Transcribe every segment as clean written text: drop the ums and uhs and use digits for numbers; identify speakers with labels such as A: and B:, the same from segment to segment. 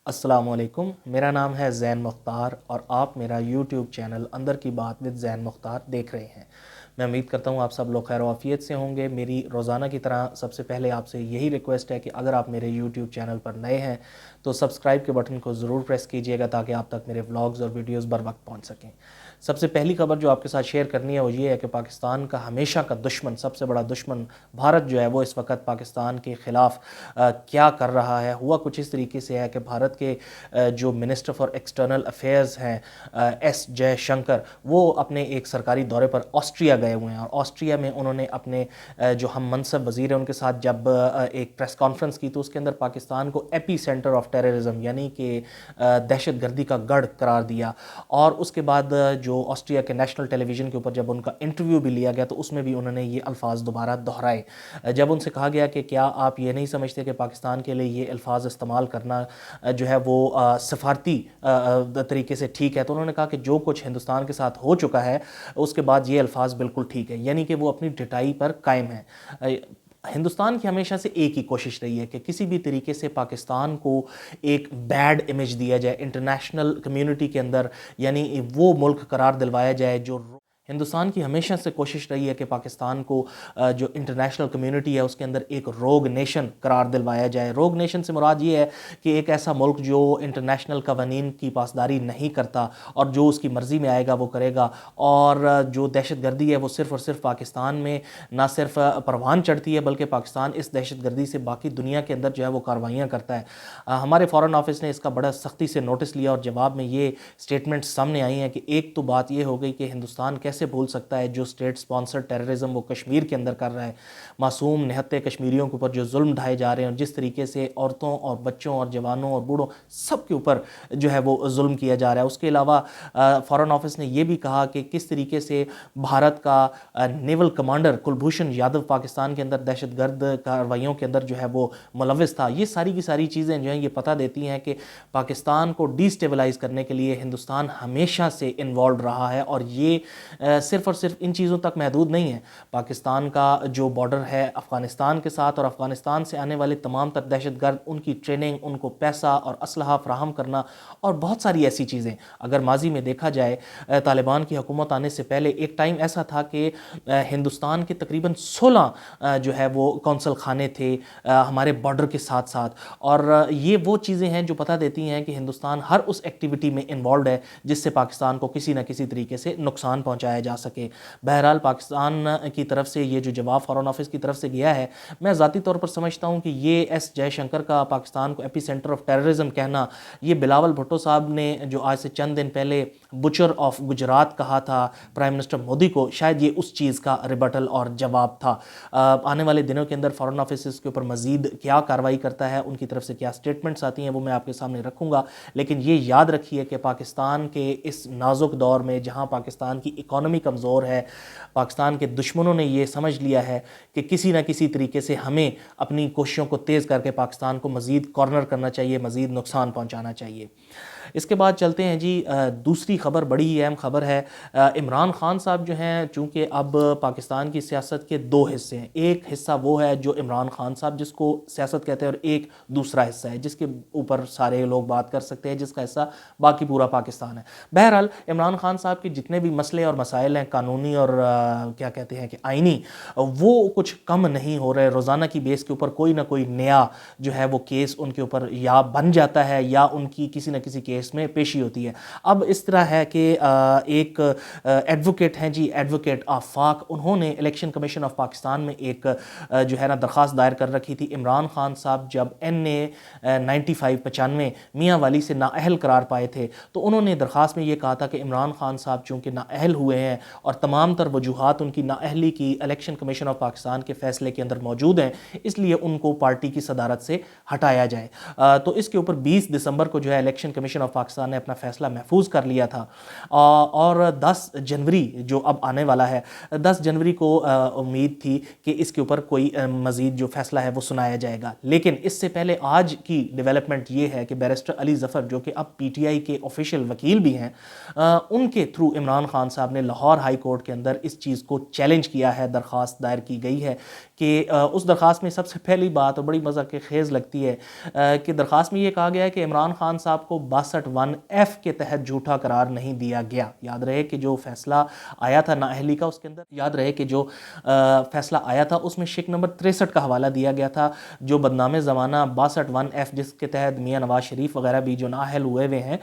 A: السلام علیکم، میرا نام ہے زین مختار اور آپ میرا یوٹیوب چینل اندر کی بات وذ زین مختار دیکھ رہے ہیں۔ میں امید کرتا ہوں آپ سب لوگ خیر و عافیت سے ہوں گے۔ میری روزانہ کی طرح سب سے پہلے آپ سے یہی ریکویسٹ ہے کہ اگر آپ میرے یوٹیوب چینل پر نئے ہیں تو سبسکرائب کے بٹن کو ضرور پریس کیجئے گا تاکہ آپ تک میرے ولاگز اور ویڈیوز بر وقت پہنچ سکیں۔ سب سے پہلی خبر جو آپ کے ساتھ شیئر کرنی ہے وہ یہ ہے کہ پاکستان کا ہمیشہ کا دشمن، سب سے بڑا دشمن بھارت جو ہے وہ اس وقت پاکستان کے خلاف کیا کر رہا ہے۔ ہوا کچھ اس طریقے سے ہے کہ بھارت کے جو منسٹر فار ایکسٹرنل افیئرز ہیں ایس جے شنکر، وہ اپنے ایک سرکاری دورے پر آسٹریا گئے ہوئے ہیں، اور آسٹریا میں انہوں نے اپنے جو ہم منصب وزیر ہیں ان کے ساتھ جب ایک پریس کانفرنس کی تو اس کے اندر پاکستان کو ایپی سینٹر آف ٹیررزم یعنی کہ دہشت گردی کا گڑھ قرار دیا۔ اور اس کے بعد جو آسٹریا کے نیشنل ٹیلی ویژن کے اوپر جب ان کا انٹرویو بھی لیا گیا تو اس میں بھی انہوں نے یہ الفاظ دوبارہ دہرائے۔ جب ان سے کہا گیا کہ کیا آپ یہ نہیں سمجھتے کہ پاکستان کے لیے یہ الفاظ استعمال کرنا جو ہے وہ سفارتی طریقے سے ٹھیک ہے، تو انہوں نے کہا کہ جو کچھ ہندوستان کے ساتھ ہو چکا ہے اس کے بعد یہ الفاظ بالکل ٹھیک ہے، یعنی کہ وہ اپنی ڈٹائی پر قائم ہے۔ ہندوستان کی ہمیشہ سے ایک ہی کوشش رہی ہے کہ کسی بھی طریقے سے پاکستان کو ایک بیڈ امیج دیا جائے انٹرنیشنل کمیونٹی کے اندر، یعنی وہ ملک قرار دلوایا جائے جو ہندوستان کی ہمیشہ سے کوشش رہی ہے کہ پاکستان کو جو انٹرنیشنل کمیونٹی ہے اس کے اندر ایک روگ نیشن قرار دلوایا جائے۔ روگ نیشن سے مراد یہ ہے کہ ایک ایسا ملک جو انٹرنیشنل قوانین کی پاسداری نہیں کرتا اور جو اس کی مرضی میں آئے گا وہ کرے گا، اور جو دہشت گردی ہے وہ صرف اور صرف پاکستان میں نہ صرف پروان چڑھتی ہے بلکہ پاکستان اس دہشت گردی سے باقی دنیا کے اندر جو ہے وہ کارروائیاں کرتا ہے۔ ہمارے فارن آفس نے اس کا بڑا سختی سے نوٹس لیا اور جواب میں یہ سٹیٹمنٹ سامنے آئی ہیں کہ ایک تو بات یہ ہو گئی کہ ہندوستان کیسے بھول سکتا ہے جو سٹیٹ سپانسر ٹیررزم وہ کشمیر کے اندر کر رہا ہے، معصوم نہتے کشمیریوں کے اوپر جو ظلم ڈھائے جا رہے ہیں اور جس طریقے سے عورتوں اور بچوں اور جوانوں اور بوڑھوں سب کے اوپر جو ہے وہ ظلم کیا جا رہا ہے۔ اس کے علاوہ فارن آفس نے یہ بھی کہا کہ کس طریقے سے بھارت کا نیول کمانڈر کلبھوشن یادو پاکستان کے اندر دہشت گرد کارروائیوں کے اندر جو ہے وہ ملوث تھا۔ یہ ساری کی ساری چیزیں جو ہیں یہ پتہ دیتی ہیں کہ پاکستان کو ڈی سٹیبلائز کرنے کے لیے ہندوستان ہمیشہ سے انوالوڈ رہا ہے، اور یہ صرف اور صرف ان چیزوں تک محدود نہیں ہے۔ پاکستان کا جو بارڈر ہے افغانستان کے ساتھ اور افغانستان سے آنے والے تمام تر دہشت گرد، ان کی ٹریننگ، ان کو پیسہ اور اسلحہ فراہم کرنا اور بہت ساری ایسی چیزیں۔ اگر ماضی میں دیکھا جائے طالبان کی حکومت آنے سے پہلے ایک ٹائم ایسا تھا کہ ہندوستان کے تقریباً 16 جو ہے وہ قونصل خانے تھے ہمارے بارڈر کے ساتھ ساتھ، اور یہ وہ چیزیں ہیں جو پتہ دیتی ہیں کہ ہندوستان ہر اس ایکٹیویٹی میں انوالوڈ ہے جس سے پاکستان کو کسی نہ کسی طریقے سے نقصان پہنچایا جا سکے۔ بہرحال پاکستان کی طرف سے یہ جو جواب فارن آفس کی طرف سے گیا ہے، میں ذاتی طور پر سمجھتا ہوں کہ یہ ایس جے شنکر کا پاکستان کو ایپی سینٹر آف ٹیررزم کہنا، یہ بلاول بھٹو صاحب نے جو آج سے چند دن پہلے بچر آف گجرات کہا تھا پرائم منسٹر مودی کو، شاید یہ اس چیز کا ریبٹل اور جواب تھا۔ آنے والے دنوں کے اندر فارن آفس اس کے اوپر مزید کیا کارروائی کرتا ہے، ان کی طرف سے کیا سٹیٹمنٹس آتی ہیں وہ میں آپ کے سامنے رکھوں گا، لیکن یہ یاد رکھیے کہ پاکستان کے اس نازک دور میں جہاں پاکستان کی اکانومی کمزور ہے، پاکستان کے دشمنوں نے یہ سمجھ لیا ہے کہ کسی نہ کسی طریقے سے ہمیں اپنی کوششوں کو تیز کر کے پاکستان کو مزید کارنر کرنا چاہیے، مزید نقصان پہنچانا چاہیے۔ اس کے بعد چلتے ہیں جی دوسری خبر، بڑی ہی اہم خبر ہے۔ عمران خان صاحب جو ہیں، چونکہ اب پاکستان کی سیاست کے دو حصے ہیں، ایک حصہ وہ ہے جو عمران خان صاحب جس کو سیاست کہتے ہیں، اور ایک دوسرا حصہ ہے جس کے اوپر سارے لوگ بات کر سکتے ہیں، جس کا حصہ باقی پورا پاکستان ہے۔ بہرحال عمران خان صاحب کے جتنے بھی مسئلے اور مسائل ہیں قانونی اور کیا کہتے ہیں کہ آئینی، وہ کچھ کم نہیں ہو رہے۔ روزانہ کی بیس کے اوپر کوئی نہ کوئی نیا جو ہے وہ کیس ان کے اوپر یا بن جاتا ہے یا ان کی کسی نہ کسی کیس میں پیشی ہوتی ہے۔ اب اس طرح ہے کہ ایک ایڈوکیٹ ہیں جی، ایڈوکیٹ آفاق، انہوں نے الیکشن کمیشن آف پاکستان میں ایک جو ہے نا درخواست دائر کر رکھی تھی۔ عمران خان صاحب جب NA 95 میاں والی سے نااہل قرار پائے تھے تو انہوں نے درخواست میں یہ کہا تھا کہ عمران خان صاحب چونکہ نااہل ہوئے ہیں اور تمام تر وجوہات ان کی نااہلی کی الیکشن کمیشن آف پاکستان کے فیصلے کے اندر موجود ہیں، اس لیے ان کو پارٹی کی صدارت سے ہٹایا جائے۔ تو اس کے اوپر 20 دسمبر کو جو ہے الیکشن کمیشن آف پاکستان نے اپنا فیصلہ محفوظ کر لیا تھا اور 10 جنوری جو اب آنے والا ہے 10 جنوری کو امید تھی کہ اس کے اوپر کوئی مزید جو فیصلہ ہے وہ سنایا جائے گا. لیکن اس سے پہلے آج کی ڈیولپمنٹ یہ ہے کہ بیرسٹر علی ظفر جو کہ اب پی ٹی آئی کے آفیشیل وکیل بھی ہیں, ان کے تھرو عمران خان صاحب نے لاہور ہائی کورٹ کے اندر اس چیز کو چیلنج کیا ہے, درخواست دائر کی گئی ہے کہ اس درخواست میں سب سے پہلی بات اور بڑی مزہ کے خیز لگتی ہے کہ درخواست میں یہ کہا گیا ہے کہ عمران خان صاحب کو 62(1)(f) کے تحت جھوٹا قرار نہیں دیا گیا. یاد رہے کہ جو فیصلہ آیا تھا نااہلی کا, اس کے اندر یاد رہے کہ جو فیصلہ آیا تھا اس میں شک نمبر 63 کا حوالہ دیا گیا تھا, جو بدنام زمانہ 62(1)(f) جس کے تحت میاں نواز شریف وغیرہ بھی جو نااہل ہوئے ہوئے ہیں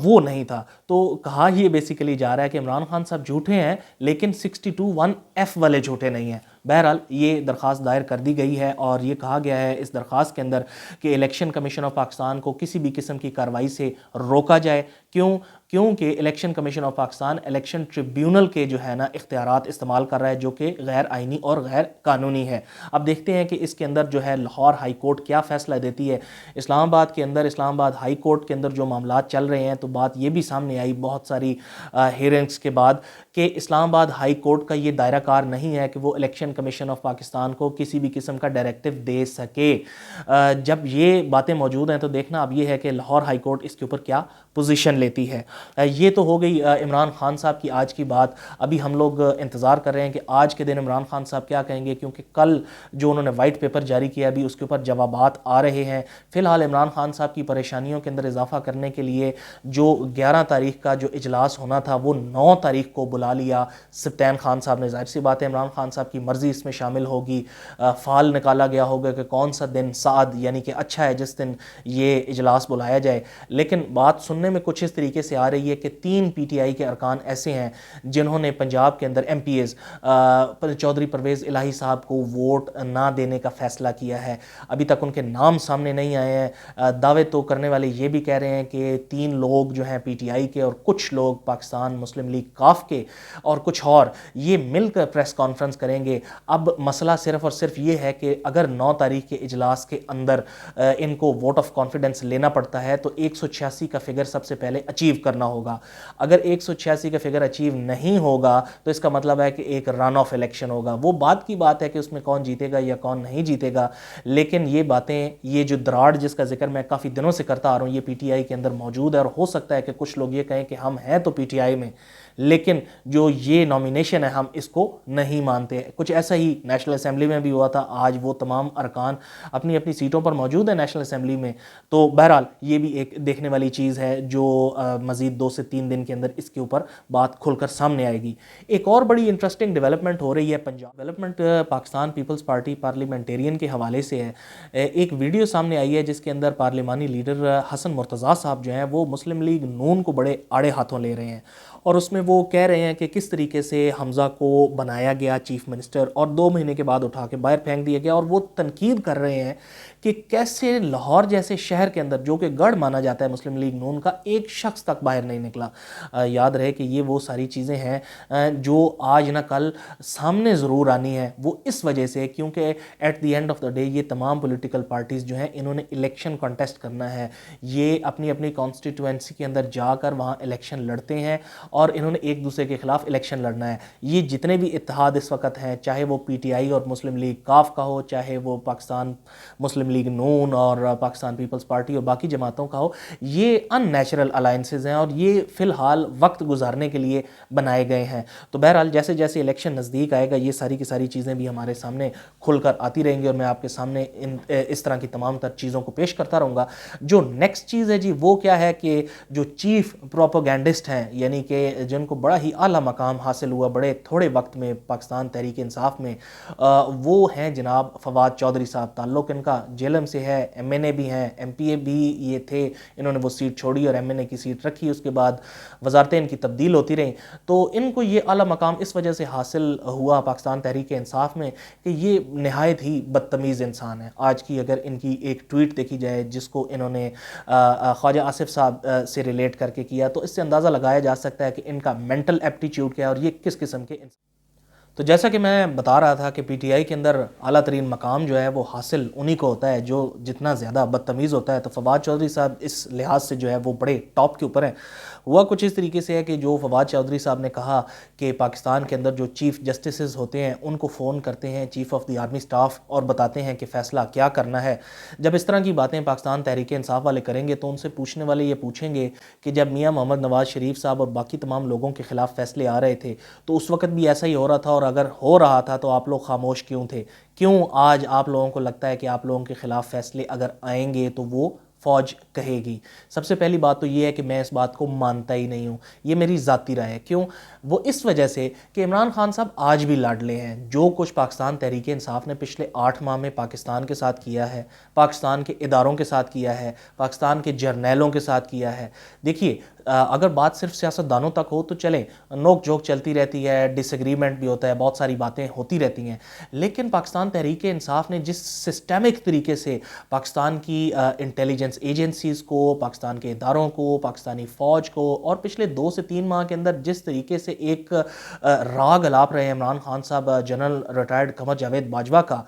A: وہ نہیں تھا. تو کہا یہ بیسیکلی جا رہا ہے کہ عمران خان صاحب جھوٹے ہیں لیکن 62(1)(f) والے جھوٹے نہیں ہیں. بہرحال یہ درخواست دائر کر دی گئی ہے اور یہ کہا گیا ہے اس درخواست کے اندر کہ الیکشن کمیشن آف پاکستان کو کسی بھی قسم کی کارروائی سے روکا جائے. کیونکہ election commission of Pakistan election tribunal کے جو ہے نا اختیارات استعمال کر رہا ہے جو کہ غیر آئینی اور غیر قانونی ہے. اب دیکھتے ہیں کہ اس کے اندر جو ہے لاہور ہائی کورٹ کیا فیصلہ دیتی ہے. اسلام آباد کے اندر اسلام آباد ہائی کورٹ کے اندر جو معاملات چل رہے ہیں تو بات یہ بھی سامنے آئی بہت ساری ہیئرنگز کے بعد کہ اسلام آباد ہائی کورٹ کا یہ دائرہ کار نہیں ہے کہ وہ الیکشن کمیشن آف پاکستان کو کسی بھی قسم کا ڈائریکٹیو دے سکے. جب یہ باتیں موجود ہیں تو دیکھنا اب یہ ہے کہ لاہور ہائی کورٹ اس کے اوپر کیا پوزیشن لیتی ہے. یہ تو ہو گئی عمران خان صاحب کی آج کی بات. ابھی ہم لوگ انتظار کر رہے ہیں کہ آج کے دن عمران خان صاحب کیا کہیں گے, کیونکہ کل جو انہوں نے وائٹ پیپر جاری کیا ابھی اس کے اوپر جوابات آ رہے ہیں. فی الحال عمران خان صاحب کی پریشانیوں کے اندر اضافہ کرنے کے لیے جو 11 تاریخ کا جو اجلاس ہونا تھا وہ 9 تاریخ کو بلا لیا سبطین خان صاحب نے. ظاہر سی بات ہے عمران خان صاحب کی مرضی اس میں شامل ہوگی, فال نکالا گیا ہوگا کہ کون سا دن سعد یعنی کہ اچھا ہے جس دن یہ اجلاس بلایا جائے. لیکن بات سننے میں کچھ اس طریقے سے آ رہی ہے کہ 3 پی ٹی آئی کے ارکان ایسے ہیں جنہوں نے پنجاب کے اندر M P As Chaudhry Pervaiz Elahi صاحب کو ووٹ نہ دینے کا فیصلہ کیا ہے. ابھی تک ان کے نام سامنے نہیں آئے ہیں. دعوے تو کرنے والے یہ بھی کہہ رہے ہیں کہ 3 لوگ جو ہیں پی ٹی آئی کے اور کچھ لوگ پاکستان مسلم لیگ کاف کے اور کچھ اور یہ مل کر پریس کانفرنس کریں گے. اب مسئلہ صرف اور صرف یہ ہے کہ اگر 9 تاریخ کے اجلاس کے اندر ان کو ووٹ آف کانفیڈنس لینا پڑتا ہے تو 186 کا فگر سب سے پہلے اچیو کرنا ہوگا. اگر 186 کا فگر اچیو نہیں ہوگا تو اس کا مطلب ہے کہ ایک رن آف الیکشن ہوگا. وہ بات کی بات ہے کہ اس میں کون جیتے گا یا کون نہیں جیتے گا, لیکن یہ باتیں یہ جو دراڑ جس کا ذکر میں کافی دنوں سے کرتا آ رہا ہوں یہ پی ٹی آئی کے اندر موجود ہے. اور ہو سکتا ہے کہ کچھ لوگ یہ کہیں کہ ہم ہیں تو پی ٹی آئی میں لیکن جو یہ نامینیشن ہے ہم اس کو نہیں مانتے. کچھ ایسا ہی نیشنل اسمبلی میں بھی ہوا تھا. آج وہ تمام ارکان اپنی اپنی سیٹوں پر موجود ہیں نیشنل اسمبلی میں. تو بہرحال یہ بھی ایک دیکھنے والی چیز ہے جو مزید 2 سے 3 دن کے اندر اس کے اوپر بات کھل کر سامنے آئے گی. ایک اور بڑی انٹرسٹنگ ڈیولپمنٹ ہو رہی ہے پنجاب ڈیولپمنٹ پاکستان پیپلز پارٹی پارلیمنٹیرین کے حوالے سے ہے. ایک ویڈیو سامنے آئی ہے جس کے اندر پارلیمانی لیڈر حسن مرتضیٰ صاحب جو ہیں وہ مسلم لیگ نون کو بڑے آڑے ہاتھوں لے رہے ہیں اور اس میں وہ کہہ رہے ہیں کہ کس طریقے سے حمزہ کو بنایا گیا چیف منسٹر اور 2 مہینے کے بعد اٹھا کے باہر پھینک دیا گیا. اور وہ تنقید کر رہے ہیں کہ کیسے لاہور جیسے شہر کے اندر جو کہ گڑھ مانا جاتا ہے مسلم لیگ نون کا ایک شخص تک باہر نہیں نکلا. یاد رہے کہ یہ وہ ساری چیزیں ہیں جو آج نہ کل سامنے ضرور آنی ہے. وہ اس وجہ سے کیونکہ at the end of the day یہ تمام پولیٹیکل پارٹیز جو ہیں انہوں نے الیکشن کانٹیسٹ کرنا ہے. یہ اپنی اپنی کانسٹیٹوئنسی کے اندر جا کر وہاں الیکشن لڑتے ہیں اور انہوں نے ایک دوسرے کے خلاف الیکشن لڑنا ہے. یہ جتنے بھی اتحاد اس وقت ہیں چاہے وہ پی ٹی آئی اور مسلم لیگ کاف کا ہو, چاہے وہ پاکستان مسلم لیگ نون اور پاکستان پیپلز پارٹی اور باقی جماعتوں کا ہو, یہ ان نیچرل الائنسز ہیں اور یہ فی الحال وقت گزارنے کے لیے بنائے گئے ہیں. تو بہرحال جیسے جیسے الیکشن نزدیک آئے گا یہ ساری کی ساری چیزیں بھی ہمارے سامنے کھل کر آتی رہیں گی اور میں آپ کے سامنے اس طرح کی تمام تر چیزوں کو پیش کرتا رہوں گا. جو نیکسٹ چیز ہے جی وہ کیا ہے کہ جو چیف پروپیگنڈسٹ ہیں یعنی کہ جن کو بڑا ہی اعلیٰ مقام حاصل ہوا بڑے تھوڑے وقت میں پاکستان تحریک انصاف میں, وہ ہیں جناب فواد چودھری صاحب. تعلق ان کا جیلم سے ہے, ایم این اے بھی ہیں, ایم پی اے بھی یہ تھے, انہوں نے وہ سیٹ چھوڑی اور ایم این اے کی سیٹ رکھی, اس کے بعد وزارتیں ان کی تبدیل ہوتی رہیں. تو ان کو یہ اعلیٰ مقام اس وجہ سے حاصل ہوا پاکستان تحریک انصاف میں کہ یہ نہایت ہی بدتمیز انسان ہے. آج کی اگر ان کی ایک ٹویٹ دیکھی جائے جس کو انہوں نے خواجہ آصف صاحب سے ریلیٹ کر کے کیا تو اس سے اندازہ لگایا جا سکتا ہے کہ ان کا مینٹل ایپٹیچیوڈ کیا ہے اور یہ کس قسم کے تو جیسا کہ میں بتا رہا تھا کہ پی ٹی آئی کے اندر اعلیٰ ترین مقام جو ہے وہ حاصل انہی کو ہوتا ہے جو جتنا زیادہ بدتمیز ہوتا ہے. تو فواد چودھری صاحب اس لحاظ سے جو ہے وہ بڑے ٹاپ کے اوپر ہیں. ہوا کچھ اس طریقے سے ہے کہ جو فواد چودھری صاحب نے کہا کہ پاکستان کے اندر جو چیف جسٹسز ہوتے ہیں ان کو فون کرتے ہیں chief of the army staff اور بتاتے ہیں کہ فیصلہ کیا کرنا ہے. جب اس طرح کی باتیں پاکستان تحریک انصاف والے کریں گے تو ان سے پوچھنے والے یہ پوچھیں گے کہ جب میاں محمد نواز شریف صاحب اور باقی تمام لوگوں کے خلاف فیصلے آ رہے تھے تو اس وقت بھی ایسا ہی ہو رہا تھا, اور اگر ہو رہا تھا تو آپ لوگ خاموش کیوں تھے؟ کیوں آج آپ لوگوں کو لگتا ہے کہ آپ لوگوں کے خلاف فیصلے اگر آئیں گے تو وہ فوج کہے گی؟ سب سے پہلی بات تو یہ ہے کہ میں اس بات کو مانتا ہی نہیں ہوں, یہ میری ذاتی رائے ہے. کیوں؟ وہ اس وجہ سے کہ عمران خان صاحب آج بھی لاڈلے ہیں. جو کچھ پاکستان تحریک انصاف نے پچھلے 8 ماہ میں پاکستان کے ساتھ کیا ہے, پاکستان کے اداروں کے ساتھ کیا ہے, پاکستان کے جرنیلوں کے ساتھ کیا ہے. دیکھیے اگر بات صرف سیاستدانوں تک ہو تو چلیں, نوک جھوک چلتی رہتی ہے, ڈس ایگریمنٹ بھی ہوتا ہے, بہت ساری باتیں ہوتی رہتی ہیں, لیکن پاکستان تحریک انصاف نے جس سسٹمک طریقے سے پاکستان کی انٹیلیجنس ایجنسیز کو, پاکستان کے اداروں کو, پاکستانی فوج کو, اور پچھلے 2 سے 3 ماہ کے اندر جس طریقے سے ایک راگ الاپ رہے ہیں عمران خان صاحب جنرل ریٹائرڈ قمر جاوید باجوہ کا,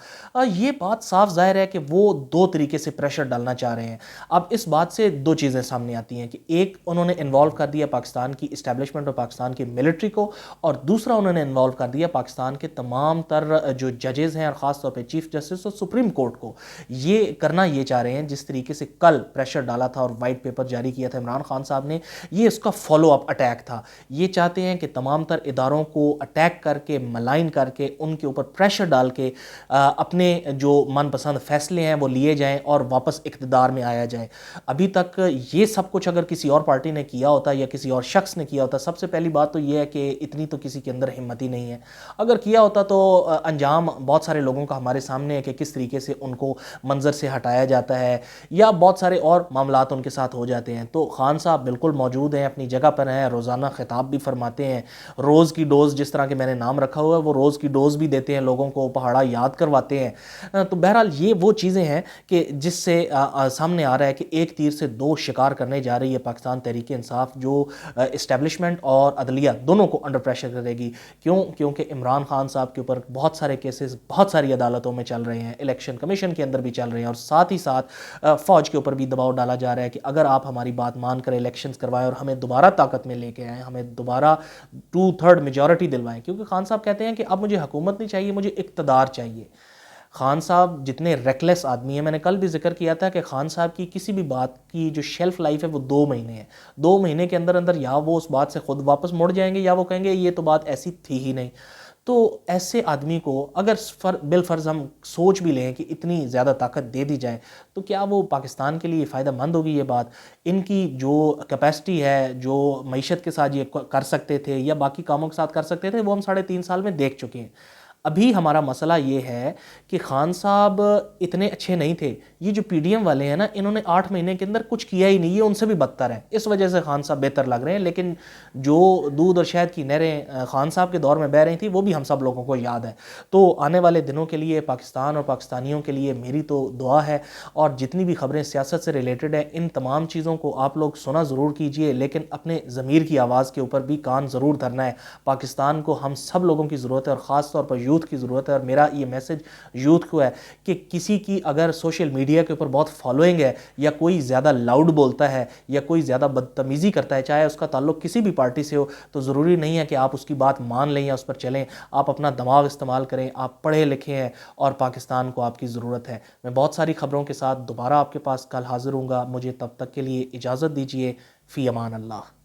A: یہ بات صاف ظاہر ہے کہ وہ 2 طریقے سے پریشر ڈالنا چاہ رہے ہیں. اب اس بات سے 2 چیزیں سامنے آتی ہیں کہ ایک انہوں نے انوالو کر دیا پاکستان کی اسٹیبلشمنٹ اور پاکستان کی ملٹری کو, اور دوسرا انہوں نے انوالو کر دیا پاکستان کے تمام تر جو ججز ہیں اور خاص طور پہ چیف جسٹس اور سپریم کورٹ کو. یہ کرنا یہ چاہ رہے ہیں جس طریقے سے کل پریشر ڈالا تھا اور وائٹ پیپر جاری کیا تھا عمران خان صاحب نے, یہ اس کا فالو اپ اٹیک تھا. یہ چاہتے ہیں کہ تمام تر اداروں کو اٹیک کر کے, ملائن کر کے, ان کے اوپر پریشر ڈال کے اپنے جو من پسند فیصلے ہیں وہ لیے جائیں اور واپس اقتدار میں آیا جائے. ابھی تک یہ سب کچھ اگر کسی اور پارٹی نے کیا ہوتا یا کسی اور شخص نے کیا ہوتا, سب سے پہلی بات تو یہ ہے کہ اتنی تو کسی کے اندر ہمت ہی نہیں ہے. اگر کیا ہوتا تو انجام بہت سارے لوگوں کا ہمارے سامنے ہے کہ کس طریقے سے ان کو منظر سے ہٹایا جاتا ہے, یا بہت سارے اور معاملات ان کے ساتھ ہو جاتے ہیں. تو خان صاحب بالکل موجود ہیں, اپنی جگہ پر ہیں, روزانہ خطاب بھی فرماتے ہیں, روز کی ڈوز جس طرح کہ میں نے نام رکھا ہوا ہے وہ روز کی ڈوز بھی دیتے ہیں لوگوں کو, پہاڑا یاد کرواتے ہیں. تو بہرحال یہ وہ چیزیں ہیں کہ جس سے سامنے آ رہا ہے کہ ایک تیر سے 2 شکار کرنے جا رہی ہے پاکستان تحریک انصاف, جو اسٹیبلشمنٹ اور عدلیہ دونوں کو انڈر پریشر کرے گی. کیوں؟ کیونکہ عمران خان صاحب کے اوپر بہت سارے کیسز بہت ساری عدالتوں میں چل رہے ہیں, الیکشن کمیشن کے اندر بھی چل رہے ہیں, اور ساتھ ہی ساتھ فوج کے اوپر بھی دباؤ ڈالا جا رہا ہے کہ اگر آپ ہماری بات مان کر الیکشنز کروائیں اور ہمیں دوبارہ طاقت میں لے کے آئیں, ہمیں دوبارہ 2/3 میجورٹی دلوائیں. کیونکہ خان صاحب کہتے ہیں کہ اب مجھے حکومت نہیں چاہیے, مجھے اقتدار چاہیے. خان صاحب جتنے ریکلیس آدمی ہیں, میں نے کل بھی ذکر کیا تھا کہ خان صاحب کی کسی بھی بات کی جو شیلف لائف ہے وہ 2 مہینے ہے. 2 مہینے کے اندر اندر یا وہ اس بات سے خود واپس مڑ جائیں گے یا وہ کہیں گے یہ تو بات ایسی تھی ہی نہیں. تو ایسے آدمی کو اگر بالفرض ہم سوچ بھی لیں کہ اتنی زیادہ طاقت دے دی جائے تو کیا وہ پاکستان کے لیے فائدہ مند ہوگی؟ یہ بات, ان کی جو کیپیسٹی ہے, جو معیشت کے ساتھ یہ کر سکتے تھے یا باقی کاموں کے ساتھ کر سکتے تھے, وہ ہم 3.5 سال میں دیکھ چکے ہیں. ابھی ہمارا مسئلہ یہ ہے کہ خان صاحب اتنے اچھے نہیں تھے. یہ جو پی ڈی ایم والے ہیں نا, انہوں نے 8 مہینے کے اندر کچھ کیا ہی نہیں, یہ ان سے بھی بدتر ہے. اس وجہ سے خان صاحب بہتر لگ رہے ہیں. لیکن جو دودھ اور شہد کی نہریں خان صاحب کے دور میں بہہ رہی تھیں وہ بھی ہم سب لوگوں کو یاد ہے. تو آنے والے دنوں کے لیے پاکستان اور پاکستانیوں کے لیے میری تو دعا ہے, اور جتنی بھی خبریں سیاست سے ریلیٹڈ ہیں ان تمام چیزوں کو آپ لوگ سنا ضرور کیجئے, لیکن اپنے ضمیر کی آواز کے اوپر بھی کان ضرور دھرنا ہے. پاکستان کو ہم سب لوگوں کی ضرورت ہے, اور خاص طور پر یوتھ کی ضرورت ہے. اور میرا یہ میسج یوتھ کو ہے کہ کسی کی اگر سوشل میڈیا کے اوپر بہت فالوئنگ ہے, یا کوئی زیادہ لاؤڈ بولتا ہے, یا کوئی زیادہ بدتمیزی کرتا ہے, چاہے اس کا تعلق کسی بھی پارٹی سے ہو, تو ضروری نہیں ہے کہ آپ اس کی بات مان لیں یا اس پر چلیں. آپ اپنا دماغ استعمال کریں, آپ پڑھے لکھے ہیں اور پاکستان کو آپ کی ضرورت ہے. میں بہت ساری خبروں کے ساتھ دوبارہ آپ کے پاس کل حاضر ہوں گا. مجھے تب تک کے لیے اجازت دیجیے. فی امان اللہ.